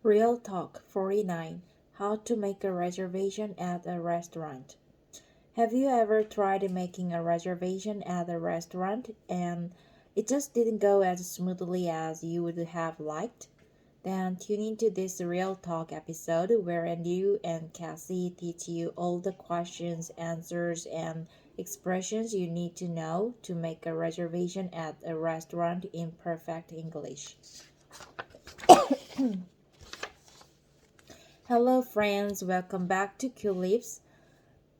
Real Talk 49: How to make a reservation at a restaurant. Have you ever tried making a reservation at a restaurant and it just didn't go as smoothly as you would have liked? Then tune into this Real Talk episode wherein you and Cassie teach you all the questions, answers, and expressions you need to know to make a reservation at a restaurant in perfect English. Hello, friends. Welcome back to Culips.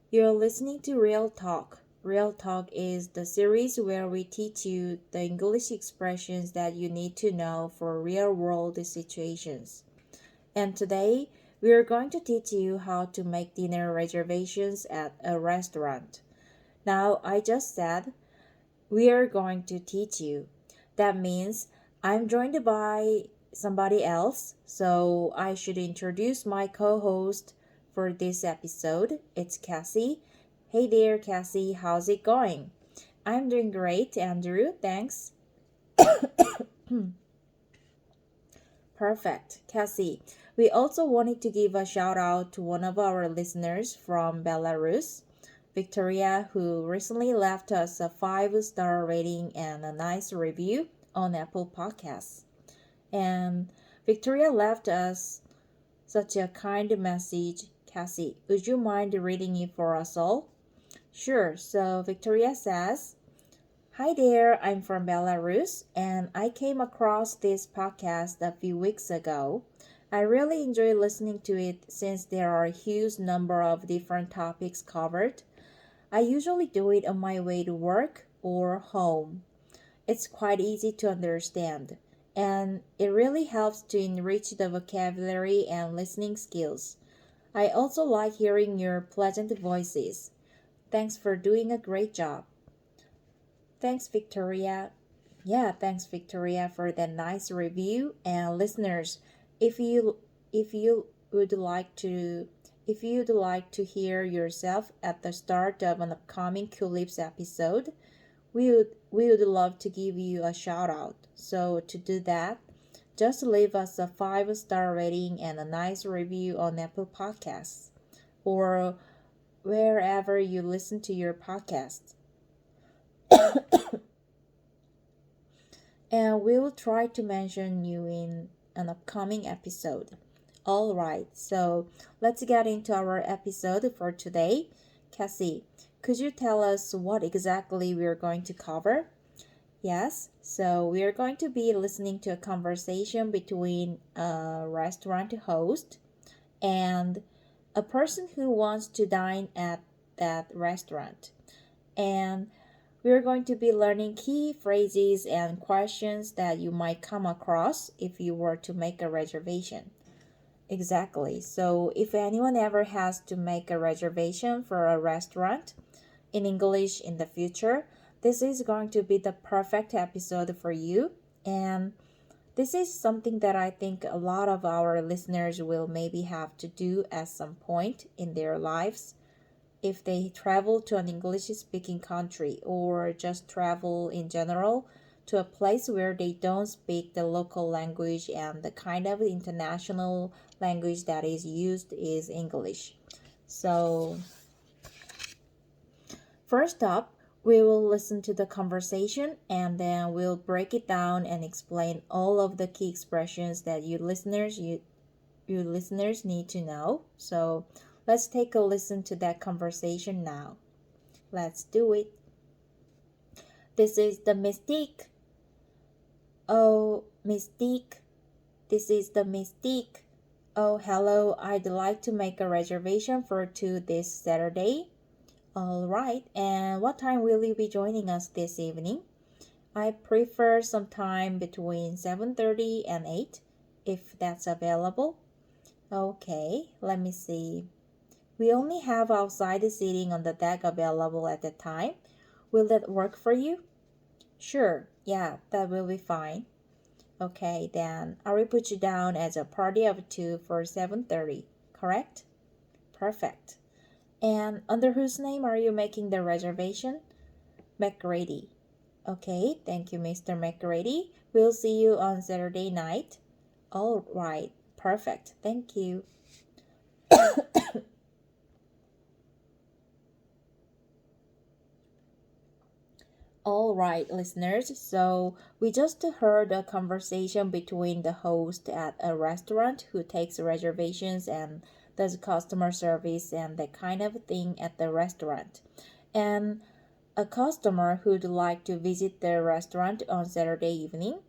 You're listening to Real Talk. Real Talk is the series where we teach you the English expressions that you need to know for real-world situations. And today, we are going to teach you how to make dinner reservations at a restaurant. Now, I just said we are going to teach you. That means I'm joined by somebody else, so I should introduce my co-host for this episode. It's Cassie. Hey there, Cassie. How's it going? I'm doing great, Andrew. Thanks. Perfect, Cassie. We also wanted to give a shout out to one of our listeners from Belarus, Victoria, who recently left us a 5-star rating and a nice review on Apple Podcasts. And Victoria left us such a kind message. Cassie, would you mind reading it for us all? Sure. So Victoria says, "Hi there, I'm from Belarus and I came across this podcast a few weeks ago. I really enjoy listening to it since there are a huge number of different topics covered. I usually do it on my way to work or home. It's quite easy to understand, and it really helps to enrich the vocabulary and listening skills. I also like hearing your pleasant voices. Thanks for doing a great job." Thanks, Victoria. Thanks, Victoria, for that nice review. And listeners, if you would like to hear yourself at the start of an upcoming Culips episode, we would love to give you a shout out. So to do that, just leave us a 5-star rating and a nice review on Apple Podcasts or wherever you listen to your podcasts. And we will try to mention you in an upcoming episode. All right, so let's get into our episode for today. Cassie, could you tell us what exactly we're going to cover? Yes, so we are going to be listening to a conversation between a restaurant host and a person who wants to dine at that restaurant. And we're going to be learning key phrases and questions that you might come across if you were to make a reservation. Exactly. So if anyone ever has to make a reservation for a restaurant in English in the future, this is going to be the perfect episode for you. And this is something that I think a lot of our listeners will maybe have to do at some point in their lives if they travel to an English-speaking country or just travel in general to a place where they don't speak the local language and the kind of international language that is used is English. So first up, we will listen to the conversation and then we'll break it down and explain all of the key expressions that you listeners need to know. So let's take a listen to that conversation now. Let's do it. This is the Mystique. Oh, Mystique. This is the Mystique. Oh, hello. I'd like to make a reservation for 2 this Saturday. All right. And what time will you be joining us this evening? I prefer some time between 7:30 and 8, if that's available. Okay, let me see. We only have outside seating on the deck available at the time. Will that work for you? Sure, yeah, that will be fine. Okay, then I will put you down as a party of 2 for 7:30, correct? Perfect. And under whose name are you making the reservation? McGrady. Okay, thank you, Mr. McGrady. We'll see you on Saturday night. All right. Perfect. Thank you. All right, listeners. So we just heard a conversation between the host at a restaurant who takes reservations and does customer service and that kind of thing at the restaurant, and a customer who'd like to visit the restaurant on Saturday evening.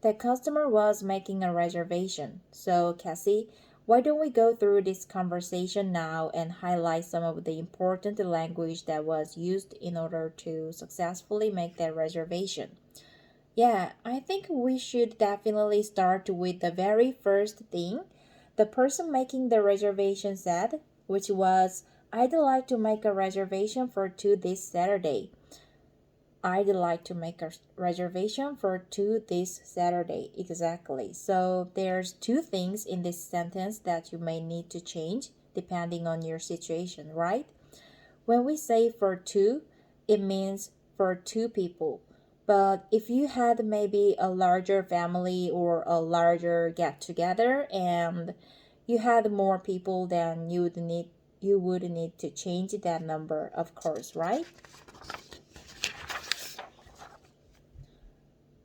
The customer was making a reservation. So, Cassie, why don't we go through this conversation now and highlight some of the important language that was used in order to successfully make that reservation? Yeah, I think we should definitely start with the very first thing the person making the reservation said, which was, I'd like to make a reservation for two this Saturday. I'd like to make a reservation for two this Saturday. Exactly. So there's two things in this sentence that you may need to change depending on your situation, right? When we say for two, it means for two people. But if you had maybe a larger family or a larger get together and you had more people, then you would need to change that number, of course, right?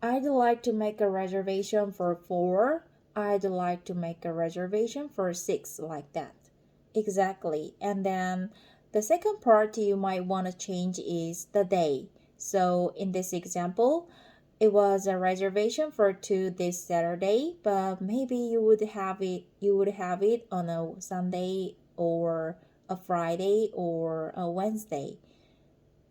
I'd like to make a reservation for four. I'd like to make a reservation for six, like that. Exactly. And then the second part you might want to change is the day. So in this example, it was a reservation for two this Saturday, but maybe you would have it on a Sunday or a Friday or a Wednesday.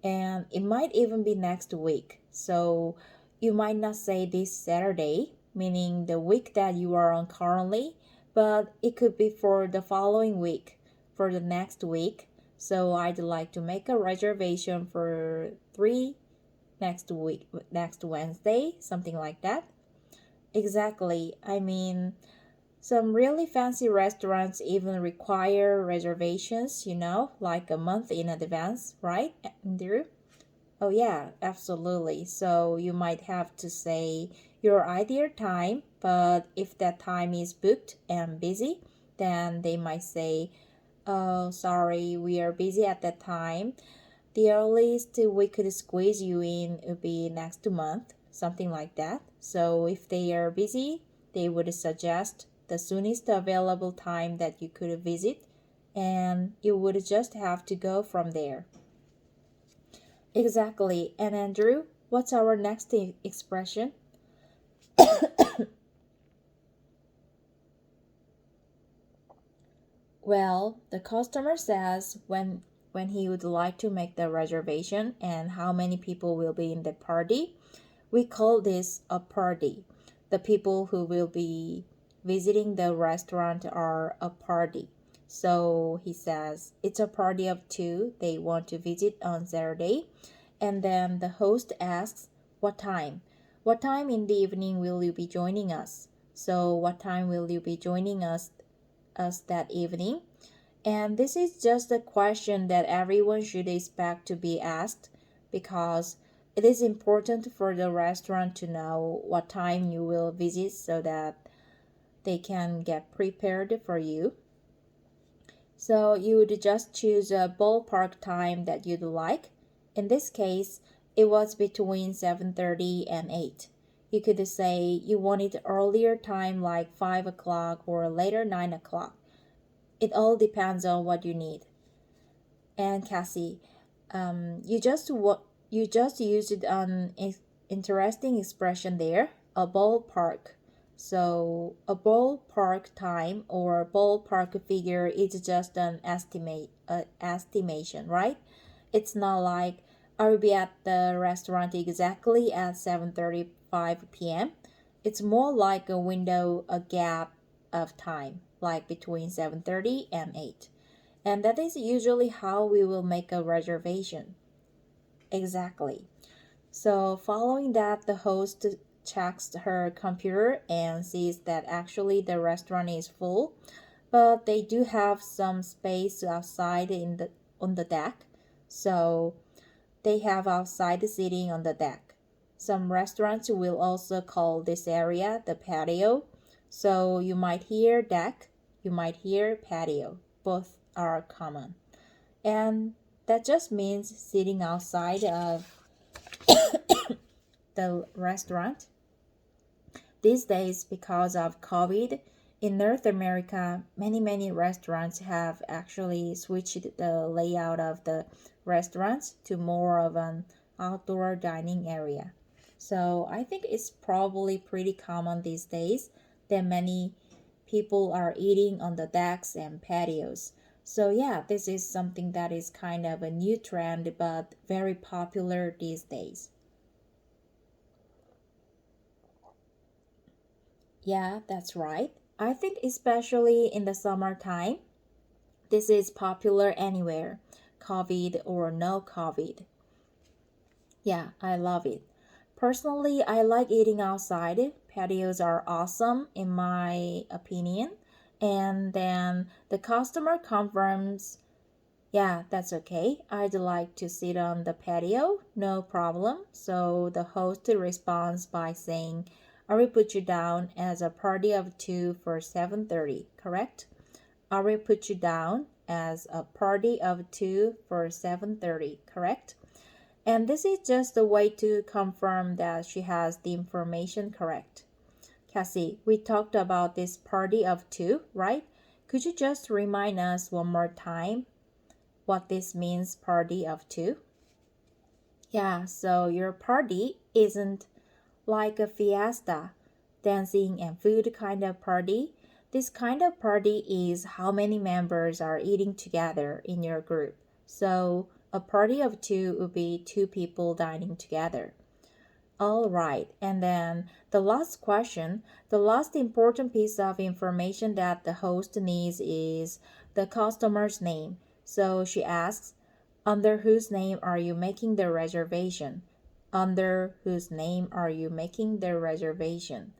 And it might even be next week. So you might not say this Saturday, meaning the week that you are on currently, but it could be for the following week, for the next week. So I'd like to make a reservation for three next week, next Wednesday, something like that. Exactly. I mean, some really fancy restaurants even require reservations, like a month in advance, right, Andrew? Oh, yeah, absolutely. So you might have to say your ideal time, but if that time is booked and busy, then they might say, oh, sorry, we are busy at that time. The earliest we could squeeze you in would be next month, something like that. So if they are busy, they would suggest the soonest available time that you could visit, and you would just have to go from there. Exactly. And Andrew, what's our next expression? Well, the customer says when he would like to make the reservation and how many people will be in the party. We call this a party. The people who will be visiting the restaurant are a party. So he says it's a party of two. They want to visit on Saturday. And then the host asks, what time? What time in the evening will you be joining us? So what time will you be joining us that evening? And this is just a question that everyone should expect to be asked because it is important for the restaurant to know what time you will visit so that they can get prepared for you. So you would just choose a ballpark time that you'd like. In this case, it was between 7:30 and 8. You could say you wanted earlier time like 5 o'clock or later 9 o'clock. It all depends on what you need. And Cassie, you just used an interesting expression there, a ballpark. So a ballpark time or ballpark figure is just an estimation, right? It's not like I'll be at the restaurant exactly at 7:35 p.m. It's more like a window, a gap of time, like between 7:30 and 8. And that is usually how we will make a reservation. Exactly. So following that, the host checks her computer and sees that actually the restaurant is full, but they do have some space outside on the deck. So they have outside seating on the deck. Some restaurants will also call this area the patio. So you might hear deck, you might hear patio. Both are common. And that just means sitting outside of the restaurant. These days, because of COVID, in North America, many restaurants have actually switched the layout of the restaurants to more of an outdoor dining area. So I think it's probably pretty common these days that many people are eating on the decks and patios. So yeah, this is something that is kind of a new trend but very popular these days. Yeah, that's right. I think especially in the summertime, this is popular anywhere, COVID or no COVID. Yeah, I love it. Personally, I like eating outside. Patios are awesome in my opinion. And then the customer confirms, yeah, that's okay. I'd like to sit on the patio, no problem. So the host responds by saying, I will put you down as a party of two for 7:30, correct? I will put you down as a party of two for 7:30, correct? And this is just a way to confirm that she has the information correct. Cassie, we talked about this party of two, right? Could you just remind us one more time what this means, party of two? Yeah, so your party isn't like a fiesta, dancing and food kind of party. This kind of party is how many members are eating together in your group. So a party of two would be two people dining together. All right, and then the last question, the last important piece of information that the host needs is the customer's name. So she asks, under whose name are you making the reservation? Under whose name are you making the reservation?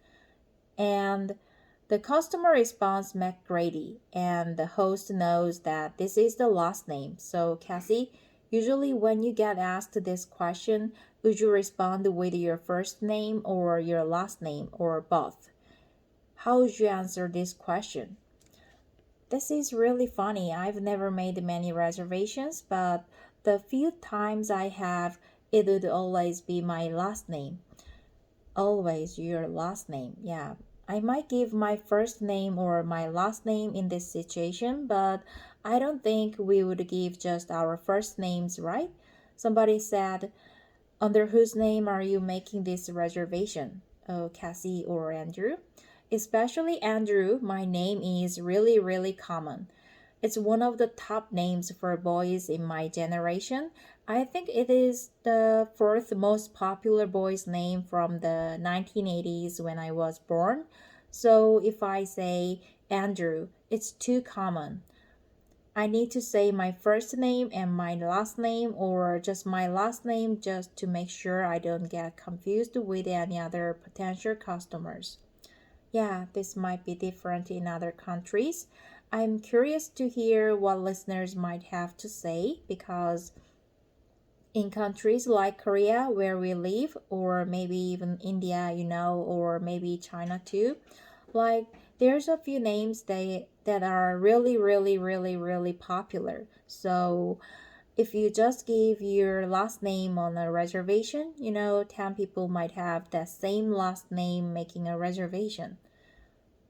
And the customer responds McGrady, and the host knows that this is the last name. So, Cassie, usually when you get asked this question, would you respond with your first name or your last name or both? How would you answer this question? This is really funny. I've never made many reservations, but the few times I have, it would always be my last name. Always your last name. Yeah. I might give my first name or my last name in this situation, but I don't think we would give just our first names, right? Somebody said, under whose name are you making this reservation? Oh, Cassie or Andrew? Especially Andrew, my name is really common. It's one of the top names for boys in my generation. I think it is the fourth most popular boy's name from the 1980s when I was born. So if I say Andrew, it's too common. I need to say my first name and my last name or just my last name just to make sure I don't get confused with any other potential customers. Yeah, this might be different in other countries. I'm curious to hear what listeners might have to say because in countries like Korea where we live, or maybe even India, or maybe China too, like there's a few names that are really popular. So if you just give your last name on a reservation, 10 people might have that same last name making a reservation.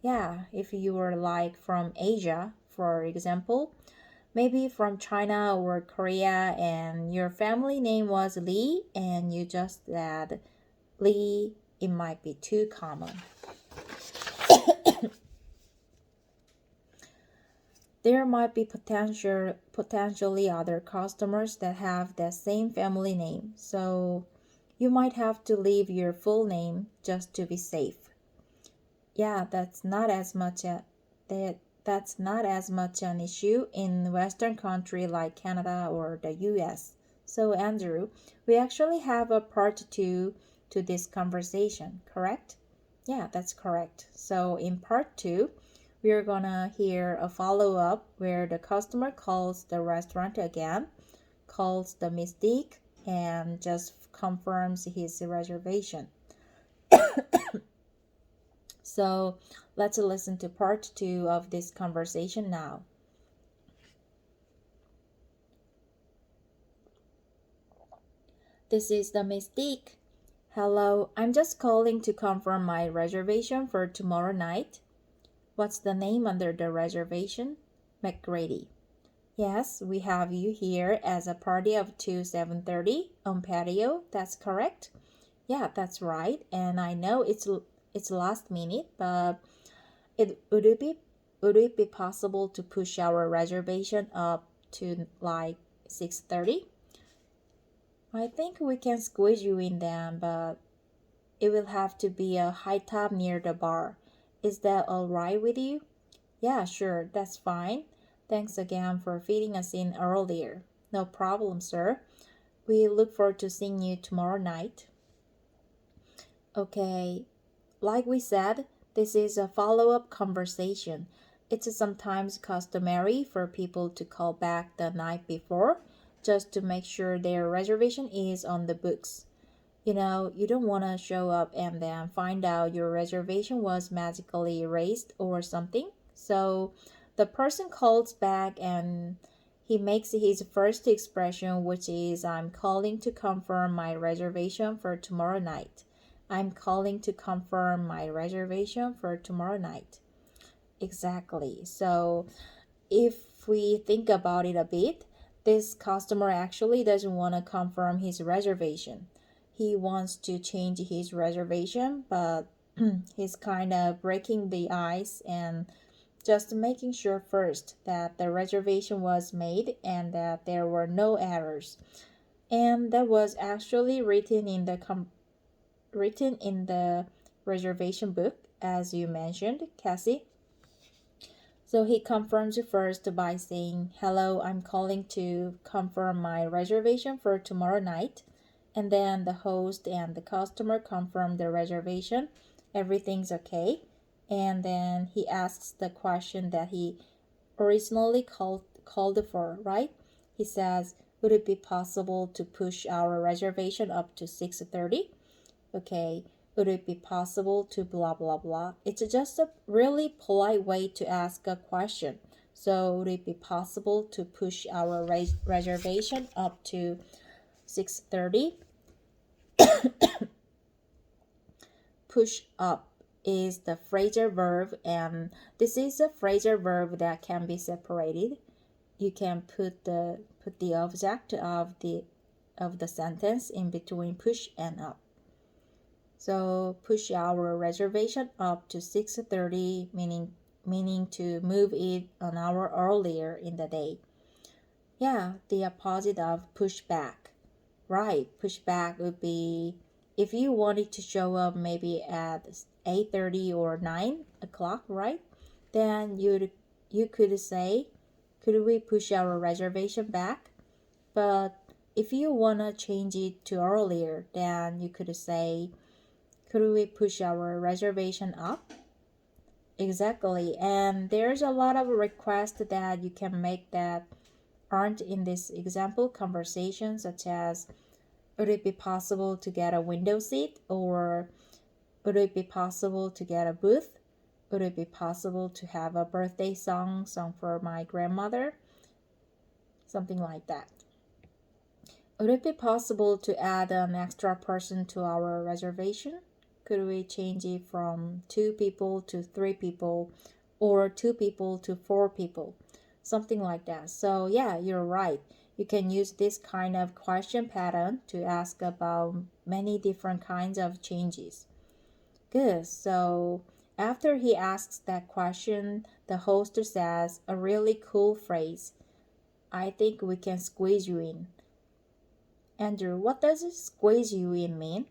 Yeah, if you were like from Asia, for example, maybe from China or Korea, and your family name was Lee, and you just add Lee, it might be too common. There might be potentially other customers that have that same family name, so you might have to leave your full name just to be safe. Yeah, that's not as much an issue in Western country like Canada or the US. So Andrew, we actually have a part 2 to this conversation, correct? Yeah, that's correct. So in part 2, we're gonna hear a follow-up where the customer calls the restaurant again, calls the mystique, and just confirms his reservation. So let's listen to part 2 of this conversation now. This is the Mystique. Hello, I'm just calling to confirm my reservation for tomorrow night. What's the name under the reservation? McGrady. Yes, we have you here as a party of 7:30 on patio. That's correct? Yeah, that's right. And I know it's last minute, but would it be possible to push our reservation up to like 6:30? I think we can squeeze you in then, but it will have to be a high top near the bar. Is that all right with you? Yeah, sure, that's fine. Thanks again for fitting us in earlier. No problem, sir. We look forward to seeing you tomorrow night. Okay, like we said, this is a follow-up conversation. It's sometimes customary for people to call back the night before just to make sure their reservation is on the books. You know, you don't want to show up and then find out your reservation was magically erased or something. So the person calls back and he makes his first expression, which is, I'm calling to confirm my reservation for tomorrow night. I'm calling to confirm my reservation for tomorrow night. Exactly. So if we think about it a bit, this customer actually doesn't want to confirm his reservation. He wants to change his reservation, but he's kind of breaking the ice and just making sure first that the reservation was made and that there were no errors. And that was actually written in the reservation book, as you mentioned, Cassie. So he confirms first by saying, hello, I'm calling to confirm my reservation for tomorrow night. And then the host and the customer confirm the reservation. Everything's okay. And then he asks the question that he originally called for, right? He says, would it be possible to push our reservation up to 6:30? Okay. Would it be possible to blah blah blah? It's just a really polite way to ask a question. So would it be possible to push our reservation up to 6:30? Push up is the phrasal verb, and this is a phrasal verb that can be separated. You can put the object of the sentence in between push and up. So push our reservation up to 6:30, meaning to move it an hour earlier in the day. Yeah, the opposite of push back. Right, push back would be if you wanted to show up maybe at 8:30 or 9 o'clock, right? Then you could say, could we push our reservation back? But if you want to change it to earlier, then you could say, could we push our reservation up? Exactly. And there's a lot of requests that you can make that aren't in this example conversation, such as, would it be possible to get a window seat? Or would it be possible to get a booth? Would it be possible to have a birthday song for my grandmother? Something like that. Would it be possible to add an extra person to our reservation? Could we change it from 2 people to 3 people or 2 people to 4 people? Something like that. So yeah, you're right. You can use this kind of question pattern to ask about many different kinds of changes. Good. So after he asks that question, the host says a really cool phrase. I think we can squeeze you in. Andrew, what does squeeze you in mean?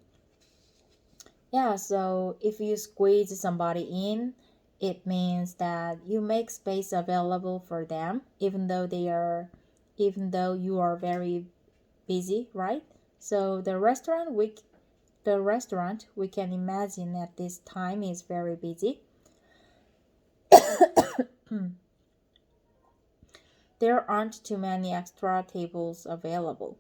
Yeah, so if you squeeze somebody in, it means that you make space available for them even though you are very busy, right? So the restaurant we can imagine at this time is very busy. There aren't too many extra tables available,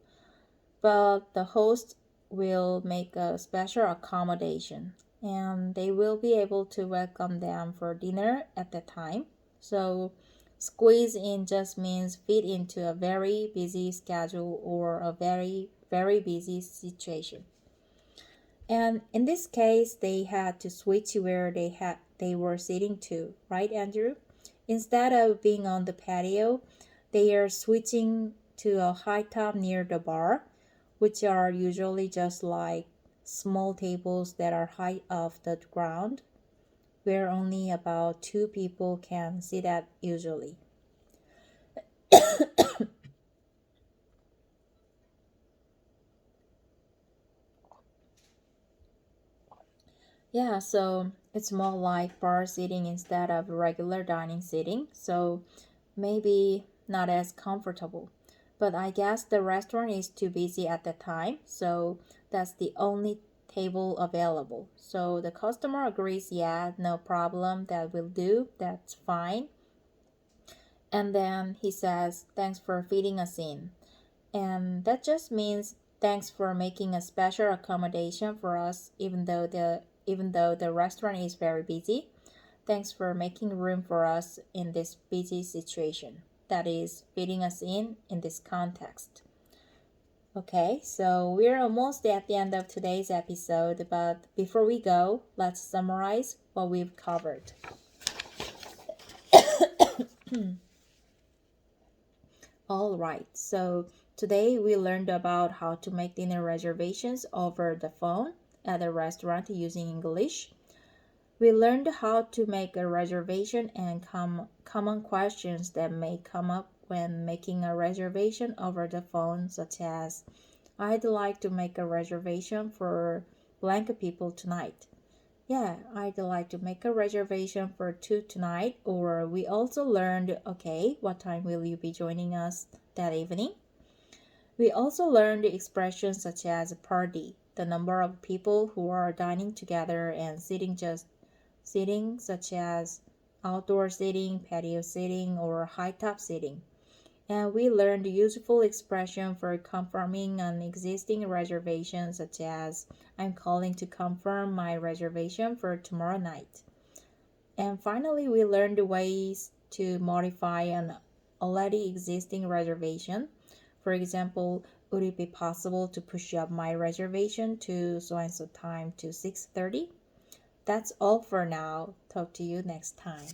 but the host will make a special accommodation. and they will be able to welcome them for dinner at that time. So squeeze in just means fit into a very busy schedule or a very, very busy situation. And in this case, they had to switch where they were sitting to, right, Andrew? Instead of being on the patio, they are switching to a high top near the bar, which are usually just like small tables that are high off the ground, where only about 2 people can sit at usually. Yeah, so it's more like bar seating instead of regular dining seating, so maybe not as comfortable. But I guess the restaurant is too busy at the time, so that's the only table available. So the customer agrees, yeah, no problem, that will do, that's fine. And then he says, thanks for feeding us in. And that just means thanks for making a special accommodation for us even though the restaurant is very busy. Thanks for making room for us in this busy situation. That is fitting us in this context. Okay, so we're almost at the end of today's episode, but before we go, let's summarize what we've covered. All right, so today we learned about how to make dinner reservations over the phone at a restaurant using English. We learned how to make a reservation and common questions that may come up when making a reservation over the phone, such as, I'd like to make a reservation for blank people tonight. Yeah, I'd like to make a reservation for 2 tonight. Or we also learned, okay, what time will you be joining us that evening? We also learned expressions such as party, the number of people who are dining together, and sitting such as outdoor seating, patio seating, or high top seating. And we learned useful expression for confirming an existing reservation, such as I'm calling to confirm my reservation for tomorrow night. And finally, we learned ways to modify an already existing reservation. For example, would it be possible to push up my reservation to so and so time to 6:30? That's all for now. Talk to you next time.